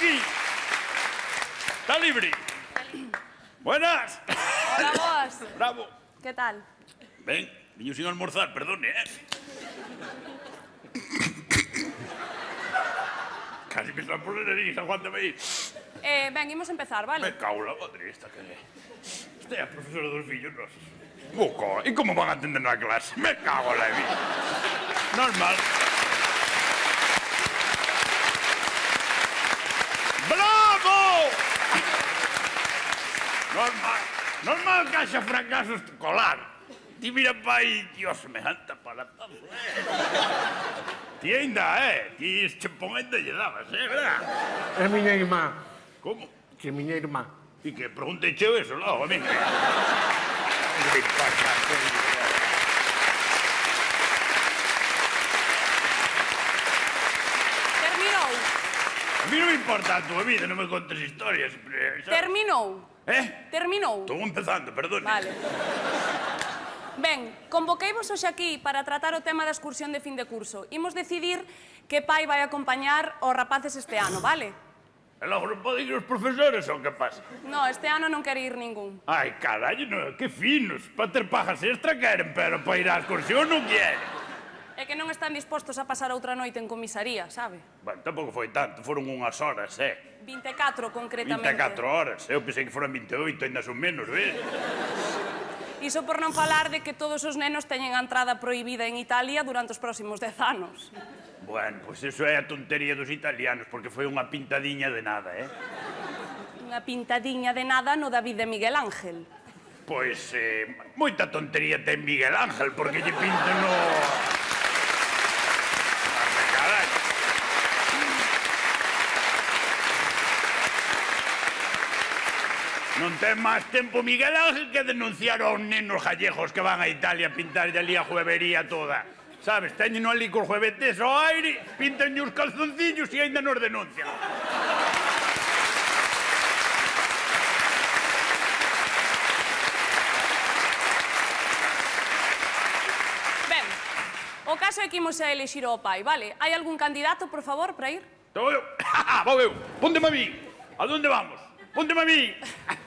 aquí. Está libre. Buenas. Hola, boas. Bravo. Que tal? Ben, viño sin almorzar, perdone, Casi me está por la nariz, aguántame aí. Ben, imos empezar, vale? Me cago la madre esta que é. Esta é a profesora dos fillos nosos. Boco, e como van a atender na clase? Me cago la vida. Normal. Bravo! Normal que haxa fracaso escolar. Ti mira pa aí, Dios, semejante para todo, Ti ainda, ti chempón ainda lle dabas, verdad? É miña irmá. Como? Que é miña irmá. E que preguntei cheo eso, logo, a mí. Terminou. A mí non me importa a túa vida, non me contes historias. Terminou. Terminou. Estou empezando, perdón. Vale. Ben, convoqueivos hoxe aquí para tratar o tema da excursión de fin de curso. Imos decidir que pai vai acompañar os rapaces este ano, vale? E logo non poden ir os profesores, ou que pasa? No, este ano non quere ir ningún. Ai, carallo, no, que finos. Para ter pagas extra queren, pero para ir á excursión non queren. É que non están dispostos a pasar outra noite en comisaría, sabe? Bueno, tampouco foi tanto, foron unhas horas, 24, concretamente. 24 horas, eu pensei que foran 28, ainda son menos, Iso por non falar de que todos os nenos teñen a entrada prohibida en Italia durante os próximos 10 anos. Bueno, pois iso é a tontería dos italianos, porque foi unha pintadiña de nada, Unha pintadiña de nada no David de Miguel Ángel. Pois, moita tontería ten Miguel Ángel, porque lle pintan no... Carallo. Non ten máis tempo Miguel Ángel que denunciar aos nenos gallegos que van a Italia a pintar ali a juevería toda. Sabes, teñen ali cos juevetes ao aire, pintan os calzoncillos e ainda nos denuncian. Ben, o caso é que imos a elexir o pai, vale? Hai algún candidato, por favor, para ir? Vou eu. Vou eu. Pónteme a mí. A onde vamos? Pónteme a mí.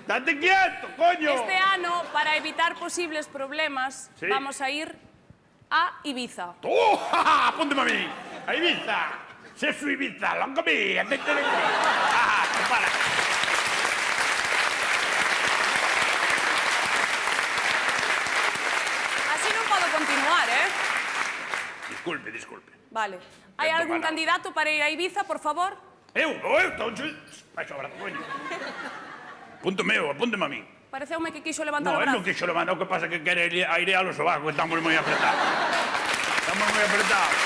Date quieto, coño. Este ano, para evitar posibles problemas, Sí. vamos a ir a Ibiza. Pónteme a mí. A Ibiza. Se su Ibiza, longo mí. Atente de mí. Para. Así non podo continuar, Disculpe. Vale. Hai Tento algún ganar. candidato para ir a Ibiza, por favor? Eu, toncho. Vai sobrar, coño. Apúnteme a mí. Pareceume que quixo levantar No, o él brazo. non quixo levantar, o que pasa é que quere airear os sobacos, estamos moi apretados. Estamos moi apretados.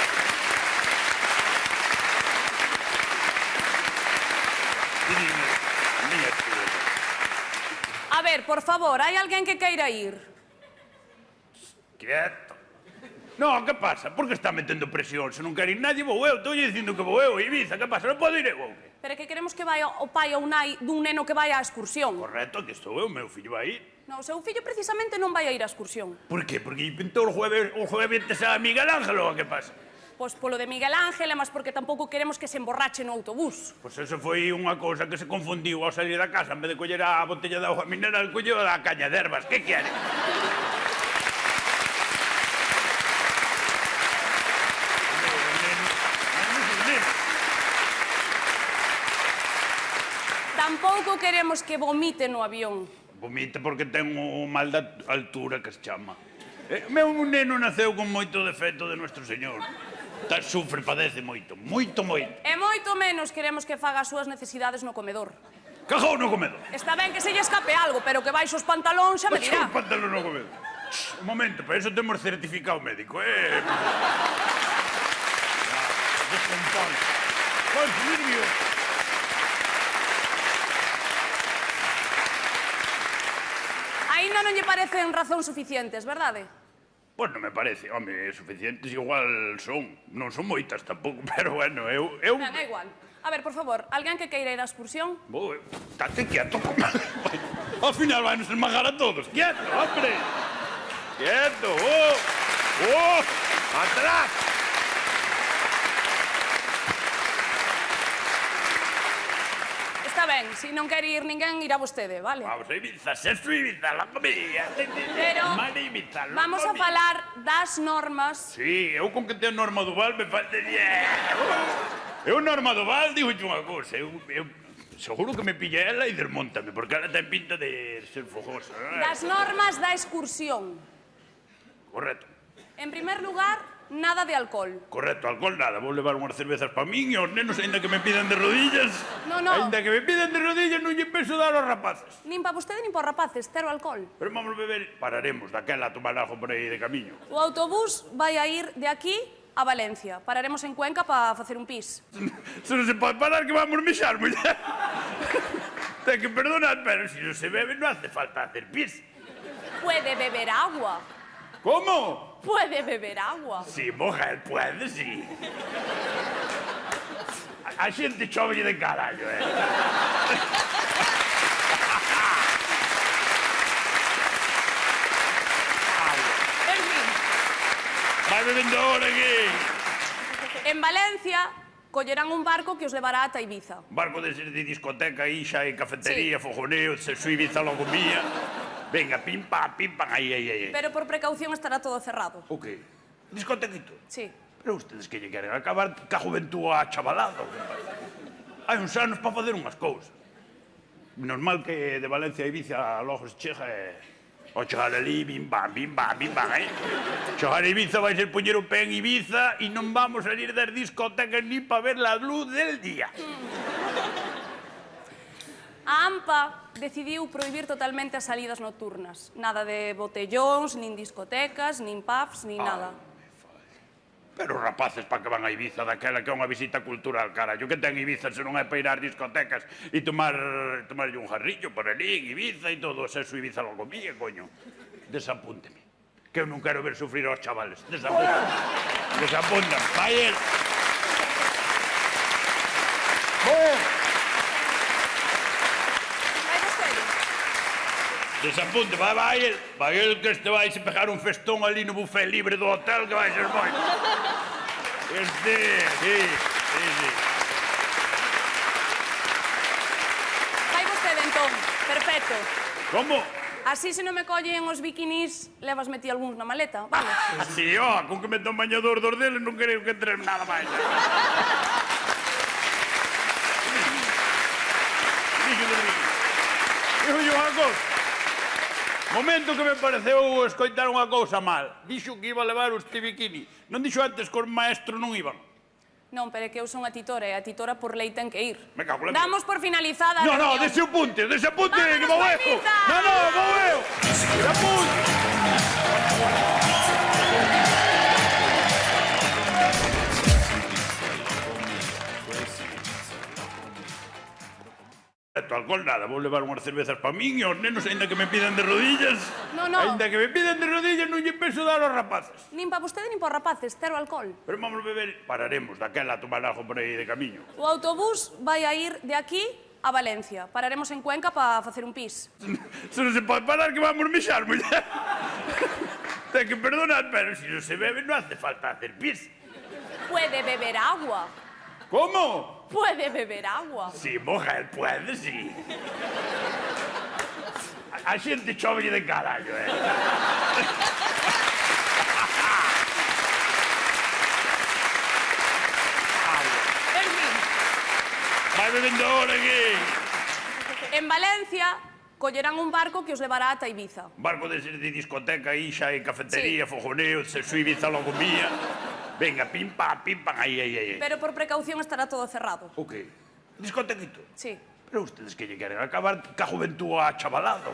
A ver, por favor, hai alguén que queira ir? Quieto. No, que pasa? Por que está metendo presión? Se non quere ir nadie, vou eu. Estou dicindo que vou eu, Ibiza, que pasa? Non podo ir eu. Pero é que queremos que vai o pai ou nai dun neno que vai á excursión. Correcto, que estou eu, meu fillo vai ir. Non, o seu fillo precisamente non vai a ir á excursión. Por qué? Porque lle pintou o jueves a Miguel Ángel ou que pasa? Pois polo de Miguel Ángel, e máis porque tampouco queremos que se emborrache no autobús. Pois eso foi unha cousa que se confundiu ao salir da casa. En vez de coller a botella de agua mineral, colleu a caña de ervas. Que quere? Tampouco queremos que vomite no avión. Vomite porque ten o mal da altura que se chama. Meu neno naceu con moito defecto de Nuestro Señor. Sufre, padece moito, moito. E moito menos queremos que faga as súas necesidades no comedor. Cajou no comedor. Está ben que se lle escape algo, pero que baixo os pantalóns xa me Baixou dirá. os pantalóns no comedor. Un momento, para eso temos certificado médico, Descompón. Pois, nervio. Aínda non lle parecen razóns suficientes, verdade? Pois non me parece, home, suficientes igual son. Non son moitas tampouco, pero bueno, eu... Ben, é igual. A ver, por favor, alguén que queira ir á excursión? Vou, estate quieto. Ao final vai nos esmagar a todos. Quieto, hombre. Quieto, atrás. ben, se non quere ir ninguén, irá vostede, vale? Vamos a Ibiza, sexo Ibiza, la comida. Pero Mare Ibiza, la vamos a comida. falar das normas. Sí, eu con que teño norma do Val me faltaría... Eu norma do Val, digo unha cousa, eu seguro que me pilla ela e desmontame, porque ela ten pinta de ser fogosa. Das normas da excursión. Correcto, En primer lugar, nada de alcohol. correcto, alcohol nada, vou levar unhas cervezas pa min e os nenos, aínda que me pidan de rodillas, No, no. aínda que me pidan de rodillas, non lle penso dar aos rapaces. Nin pa vostede nin pa os rapaces, cero alcohol. Pero vamos a beber, pararemos daquela a tomar algo por aí de camiño. O autobús vai a ir de aquí a Valencia. Pararemos en Cuenca para facer un pis. Se non se pode parar que vamos mexar, muller. Ten que perdonar, pero se non se bebe non hace falta hacer pis. Puede beber agua. Como? Puede beber agua. Sí, mujer, puede, sí. A xente chove de carallo, En fin, Vai bebendo ahora aquí. en Valencia collerán un barco que os levará ata Ibiza. Barco de discoteca, ixa e cafetería, Sí. fogoneo, se Ibiza logo mía. Venga, pim, pam, aí. Pero por precaución estará todo cerrado. O que? Discotequito? Sí. Pero ustedes que lle queren acabar ca juventud a chavalada. Hai uns anos para facer unhas cousas. Normal que de Valencia a Ibiza logo se chega e... O chegar ali, bim, bam, Chegar a Ibiza vai ser poñer o pé en Ibiza e non vamos salir das discotecas ni para ver la luz del día. A AMPA decidiu prohibir totalmente as salidas nocturnas. Nada de botellóns, nin discotecas, nin pubs, nin nada. Pero os rapaces para que van a Ibiza daquela que é unha visita cultural, carallo, que ten Ibiza se non é para ir ás discotecas e tomarlle un jarrillo por ali en Ibiza e todo, se Ibiza lo comía, coño. Desapúnteme, que eu non quero ver sufrir aos chavales. Desapuntan, vai el. Vai vostede? Desapunte, vai el que este vai se pegar un festón ali no buffet libre do hotel que vai ser moi. Sí. Vai vostede entón. Perfecto. Como? Así se non me collen os bikinis, levas metí algúns na maleta, vale? Así, con que meto un bañador dos deles non quero que entre nada máis. Dixo unha cousa. Momento que me pareceu escoitar unha cousa mal. Dixo que iba a levar este bikini. Non dixo antes que os maestros non iban. Non, pero é que eu son a titora e a titora por lei ten que ir. Me cago en la Damos por finalizada a No, reunión. dese un punte, que Vámonos, vou eu. Ibiza! Vou eu. Desapunte. Alcohol nada, vou levar unhas cervezas pa min e os nenos, aínda que me pidan de rodillas, No, no. aínda que me pidan de rodillas, non lle penso dar aos rapaces. Nin pa vostede nin pa os rapaces, cero alcohol. Pero vamos a beber, pararemos daquela a tomar algo por aí de camiño. O autobús vai a ir de aquí a Valencia. Pararemos en Cuenca para facer un pis. Se non se pode parar que vamos mexar, muller. Ten que perdonar, pero se non se bebe non hace falta hacer pis. Puede beber agua. Como? Puede beber agua. Sí, mujer, puede, sí. A xente chove de carallo, En fin, Vai bebendo ahora aquí. en Valencia collerán un barco que os levará ata Ibiza. Barco de discoteca, ixa e cafetería, fogoneo, se Ibiza logo mía. Venga, pim, pam, aí. Pero por precaución estará todo cerrado. O que? Discotequito? Sí. Pero ustedes que lle queren acabar ca juventud a chavalada.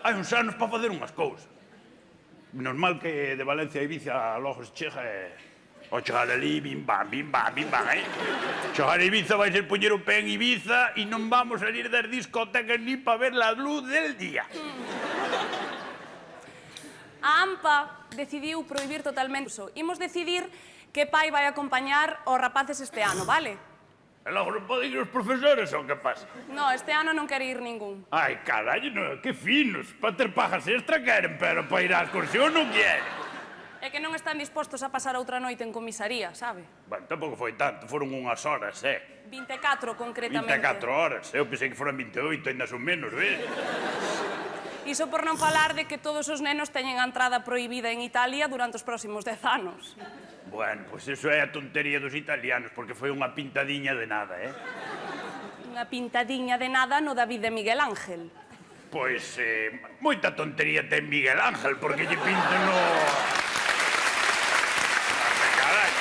Hai uns anos para facer unhas cousas. Normal que de Valencia a Ibiza logo se chega e... O chegar ali, bim, bam, Chegar a Ibiza vai ser poñer o pé en Ibiza e non vamos salir das discotecas ni para ver la luz del día. A AMPA decidiu prohibir totalmente o uso. Imos decidir que pai vai acompañar os rapaces este ano, vale? E logo non poden ir os profesores, ou que pasa? No, este ano non quere ir ningún. Ai, carallo, no, que finos. Para ter pajas extra queren, pero para ir á excursión non queren. É que non están dispostos a pasar outra noite en comisaría, sabe? Bueno, tampouco foi tanto, foron unhas horas, 24 concretamente. 24 horas, eu pensei que foran 28, ainda son menos, Iso por non falar de que todos os nenos teñen a entrada prohibida en Italia durante os próximos 10 anos. Bueno, pois eso é a tontería dos italianos, porque foi unha pintadiña de nada, Unha pintadiña de nada no David de Miguel Ángel. Pois, moita tontería ten Miguel Ángel, porque lle pintan no... Carai.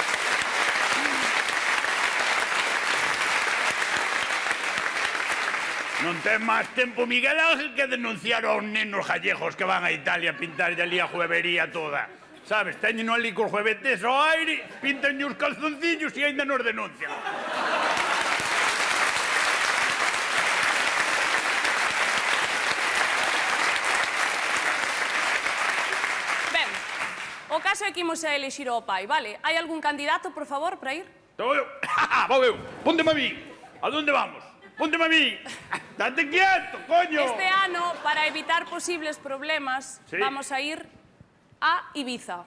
Non ten máis tempo Miguel Ángel que denunciar aos nenos gallegos que van a Italia a pintarlle ali a juevería toda. Sabes, teñen ali cos juevetes ao aire, pintanlle os calzoncillos e ainda nos denuncian. Ben, o caso é que imos a elexir ao pai, vale? Hai algún candidato, por favor, para ir? Vou eu. Vou eu. Pónteme a mí. A donde vamos? Pónteme a mí. Date quieto, coño. Este ano, para evitar posibles problemas, Sí. vamos a ir a Ibiza.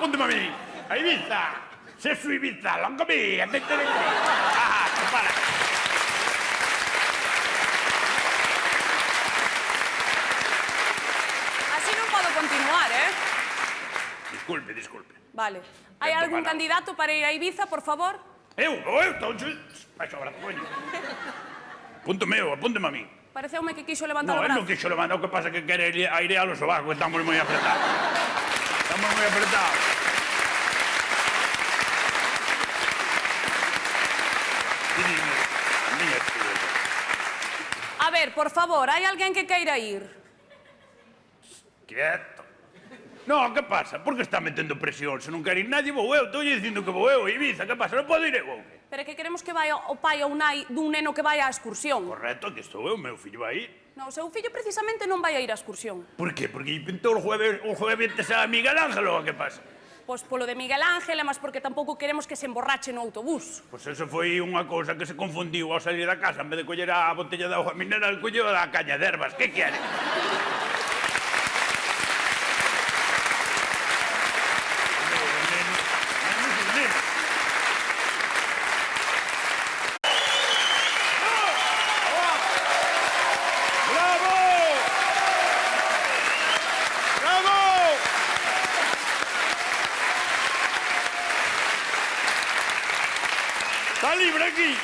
Pónteme a mí. A Ibiza. Se su Ibiza, longo mí. Para. Así non podo continuar, Disculpe. Vale. Hai Tento algún ganar. candidato para ir a Ibiza, por favor? Eu, Vai sobrar, coño. Apúnteme a mí. Pareceume que quixo levantar No, o él brazo. non quixo levantar, o que pasa é que quere airear os sobacos, estamos moi apretados. Estamos moi apretados. A ver, por favor, hai alguén que queira ir? Quieto. No, que pasa? Por que está metendo presión? Se non quere ir nadie, vou eu. Estou dicindo que vou eu, Ibiza. Que pasa? Non podo ir eu. Pero é que queremos que vai o pai ou nai dun neno que vai á excursión. Correcto, aquí estou eu, meu fillo vai ir. Non, o seu fillo precisamente non vai a ir á excursión. Por qué? Porque lle pintou o jueves a Miguel Ángel ou que pasa? Pois polo de Miguel Ángel, e máis porque tampouco queremos que se emborrache no autobús. Pois eso foi unha cousa que se confundiu ao salir da casa. En vez de coller a botella de agua mineral, colleu a caña de ervas. Que quere? Está libre aquí.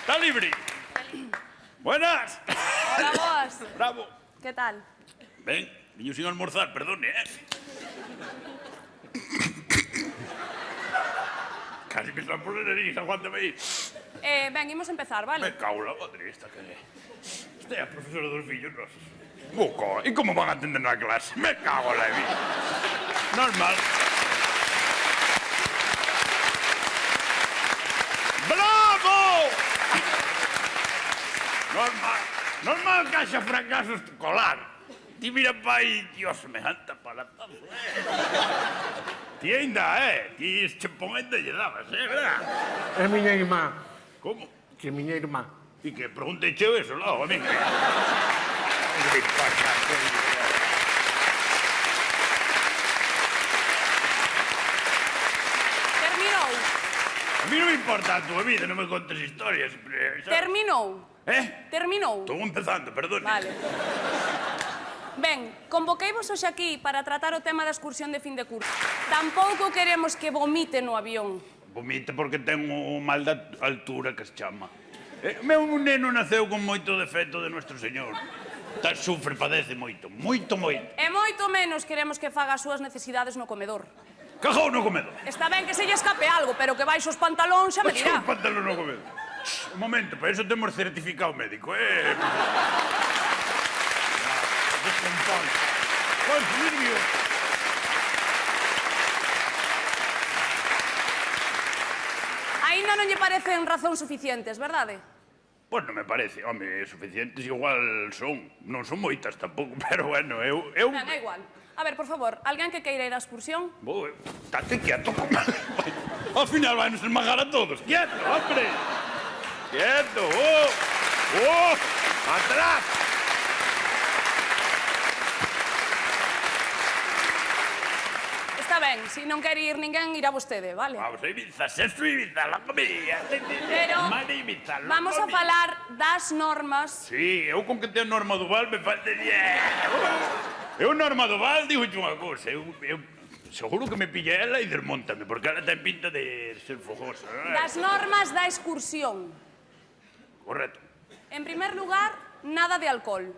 Está libre. Buenas. Hola, boas. Bravo. Que tal? Ven, niño sin almorzar, perdone, Casi me están por la nariz, aguántame ahí. Ben, imos empezar, vale? Me cago en la madre esta que... Este é a profesora dos fillos nosos. Buco, e como van a atender na clase? Me cago en la vida. Normal. Bravo! Normal que haxa fracaso escolar. Ti mira pa aí, Dios, semejante para... Ti ainda, ti chempón ainda lle dabas, verdad? É miña irmá. Como? Que é miña irmá. E que preguntei cheo eso, lao, a mí que... Que pasa, Terminou. a mí non me importa a túa vida, non me contes historias. Terminou. Terminou. Estou empezando, perdón. Vale. Ben, convoqueivos hoxe aquí para tratar o tema da excursión de fin de curso. Tampouco queremos que vomite no avión. Vomita porque ten o mal da altura que se chama. Meu neno naceu con moito defecto de Nuestro Señor. Sufre, padece moito, moito. E moito menos queremos que faga as súas necesidades no comedor. Cajou no comedor. Está ben que se lle escape algo, pero que baixo os pantalóns xa me Baixou dirá. os pantalóns no comedor. Un momento, para eso temos certificado médico, Descompón. Pois, nervio. Aínda non lle parecen razóns suficientes, verdade? Pois non me parece, home, suficientes igual son. Non son moitas tampouco, pero bueno, eu... Ben, é igual. A ver, por favor, alguén que queira ir á excursión? Vou, estate quieto. Ao final vai nos esmagar a todos. Quieto, hombre. Quieto, atrás. ben, se non quere ir ninguén, irá vostede, vale? Vamos a Ibiza, sexo Ibiza, la comida. Pero Máis de Ibiza, la vamos a comida. falar das normas. Sí, eu con que teño Norma Duval me faltaría... Eu Norma Duval, digo unha cousa, eu seguro que me pilla ela e desmontame, porque ela ten pinta de ser fogosa. Das normas da excursión. Correcto. En primer lugar, nada de alcohol.